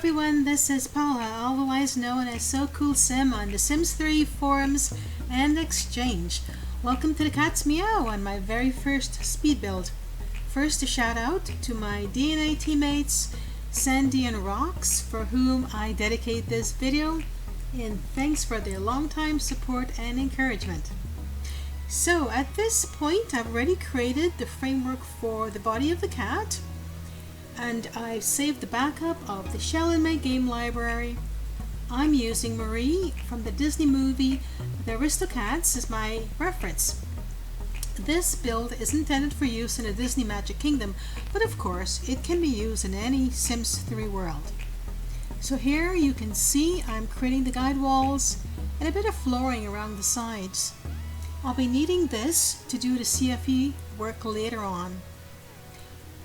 everyone, this is Paula, otherwise known as So Cool Sim on the Sims 3 forums and Exchange. Welcome to the Cat's Meow on my very first speed build. First, a shout out to my DNA teammates Sandy and Rox, for whom I dedicate this video, and thanks for their long-time support and encouragement. So at this point I've already created the framework for the body of the cat, and I've saved the backup of the shell in my game library. I'm using Marie from the Disney movie The Aristocats as my reference. This build is intended for use in a Disney Magic Kingdom, but of course it can be used in any Sims 3 world. So here you can see I'm creating the guide walls and a bit of flooring around the sides. I'll be needing this to do the CFE work later on.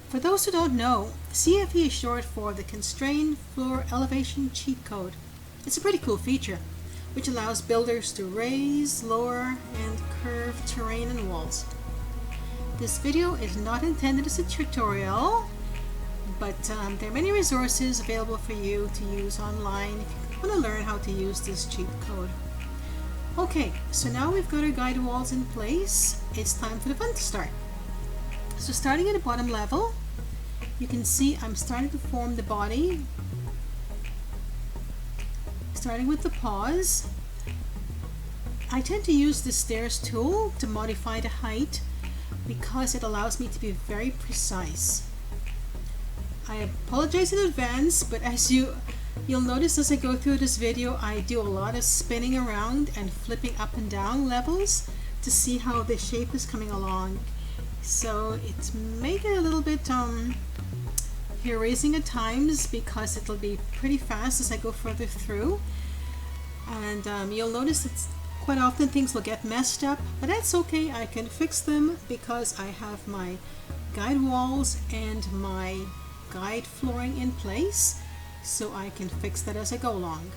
For those who don't know, CFE is short for the ConstrainFloorElevation cheat code. It's a pretty cool feature, which allows builders to raise, lower, and curve terrain and walls. This video is not intended as a tutorial, but there are many resources available for you to use online if you want to learn how to use this cheat code. Okay, so now we've got our guide walls in place, it's time for the fun to start. So starting at the bottom level, you can see I'm starting to form the body, starting with the paws. I tend to use the stairs tool to modify the height because it allows me to be very precise. I apologize in advance, but as you'll notice as I go through this video, I do a lot of spinning around and flipping up and down levels to see how the shape is coming along. So it's making it a little bit hair raising at times because it'll be pretty fast as I go further through, and you'll notice that quite often things will get messed up, but that's okay. I can fix them because I have my guide walls and my guide flooring in place, so I can fix that as I go along.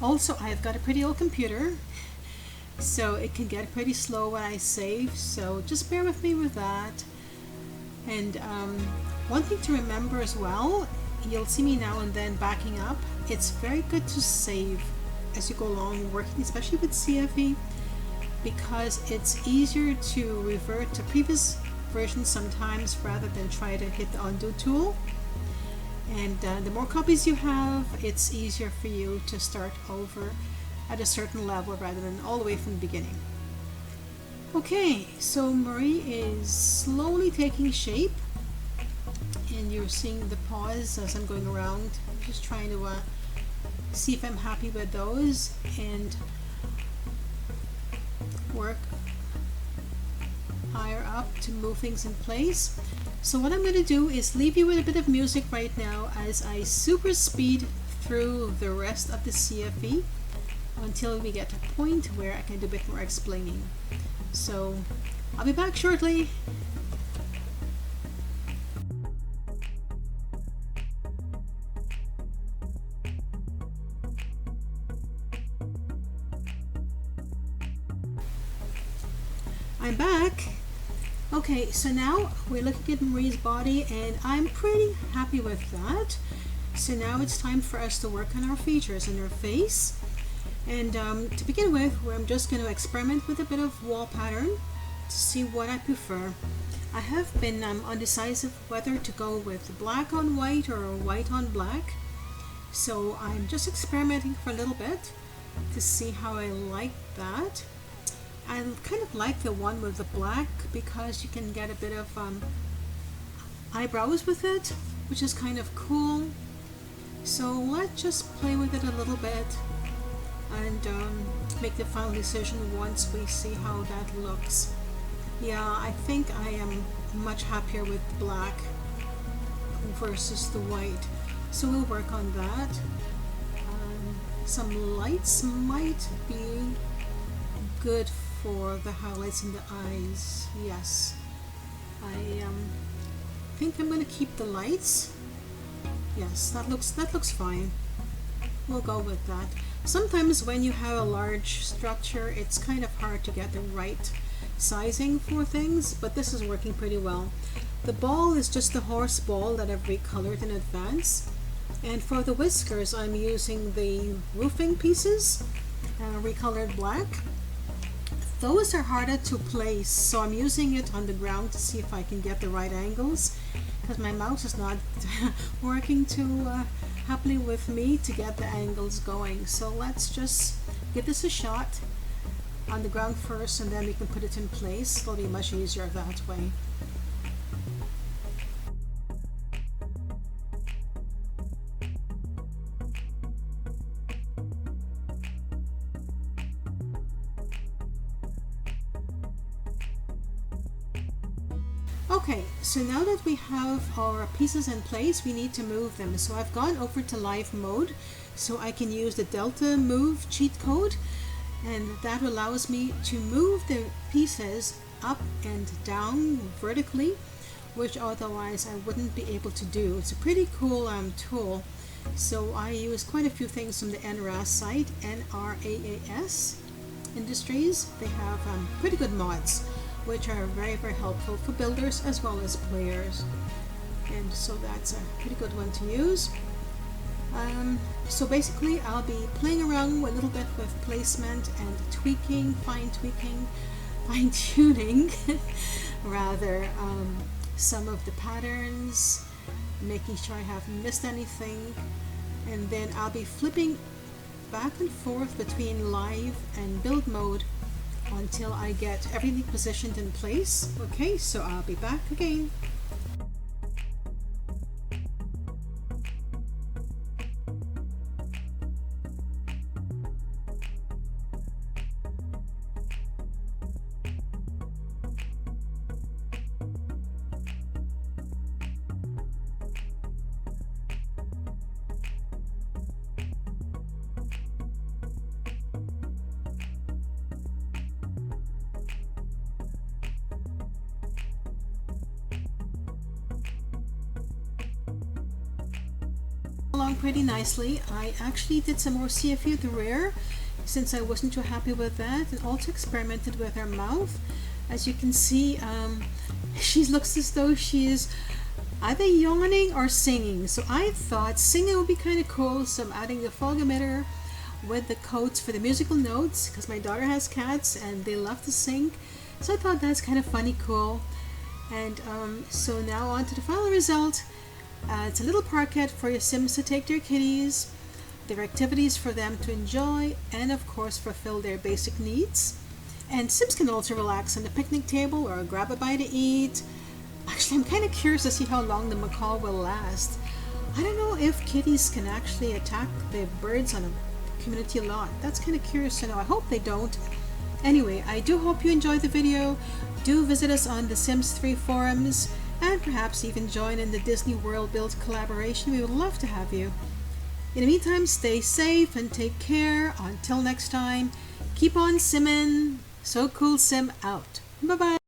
Also, I've got a pretty old computer, so it can get pretty slow when I save, so just bear with me with that. And one thing to remember as well, you'll see me now and then backing up. It's very good to save as you go along working, especially with CFE, because it's easier to revert to previous versions sometimes rather than try to hit the undo tool. And the more copies you have, it's easier for you to start over at a certain level rather than all the way from the beginning. Okay, so Marie is slowly taking shape, and you're seeing the paws as I'm going around. I'm just trying to see if I'm happy with those and work higher up to move things in place. So what I'm going to do is leave you with a bit of music right now as I super speed through the rest of the CFE until we get to a point where I can do a bit more explaining. So I'll be back shortly. I'm back. Okay, so now we're looking at Marie's body and I'm pretty happy with that. So now it's time for us to work on our features and her face. And to begin with, I'm just going to experiment with a bit of wall pattern to see what I prefer. I have been undecisive whether to go with black on white or white on black. So I'm just experimenting for a little bit to see how I like that. I kind of like the one with the black because you can get a bit of eyebrows with it, which is kind of cool. So let's just play with it a little bit and make the final decision once we see how that looks. Yeah, I think I am much happier with black versus the white, so we'll work on that. Some lights might be good for the highlights in the eyes. Yes, I think I'm going to keep the lights. Yes, that looks fine. We'll go with that. Sometimes when you have a large structure, it's kind of hard to get the right sizing for things, but this is working pretty well. The ball is just the horse ball that I've recolored in advance. And for the whiskers, I'm using the roofing pieces, recolored black. Those are harder to place, so I'm using it on the ground to see if I can get the right angles, because my mouse is not working too happily with me to get the angles going. So let's just give this a shot on the ground first, and then we can put it in place. It'll be much easier that way. Okay, so now that we have our pieces in place, we need to move them. So I've gone over to live mode so I can use the Delta Move cheat code, and that allows me to move the pieces up and down vertically, which otherwise I wouldn't be able to do. It's a pretty cool tool. So I use quite a few things from the NRAS site, NRAAS Industries. They have pretty good mods, which are very helpful for builders as well as players, and so that's a pretty good one to use. So basically I'll be playing around a little bit with placement and tweaking, fine-tuning rather, some of the patterns, making sure I haven't missed anything, and then I'll be flipping back and forth between live and build mode until I get everything positioned in place. Okay, so I'll be back again. Along pretty nicely. I actually did some more CFU at the rear since I wasn't too happy with that, and also experimented with her mouth. As you can see, she looks as though she is either yawning or singing, so I thought singing would be kind of cool, so I'm adding the fog emitter with the codes for the musical notes, because my daughter has cats and they love to sing, so I thought that's kind of funny, cool. And so now on to the final result. It's a little parquet for your Sims to take their kitties. There are activities for them to enjoy and of course fulfill their basic needs. And Sims can also relax on the picnic table or grab a bite to eat. Actually, I'm kind of curious to see how long the macaw will last. I don't know if kitties can actually attack the birds on a community lot. That's kind of curious to know. I hope they don't. Anyway, I do hope you enjoyed the video. Do visit us on the Sims 3 forums, and perhaps even join in the Disney World Build collaboration. We would love to have you. In the meantime, stay safe and take care. Until next time, keep on simming. So Cool Sim out. Bye bye.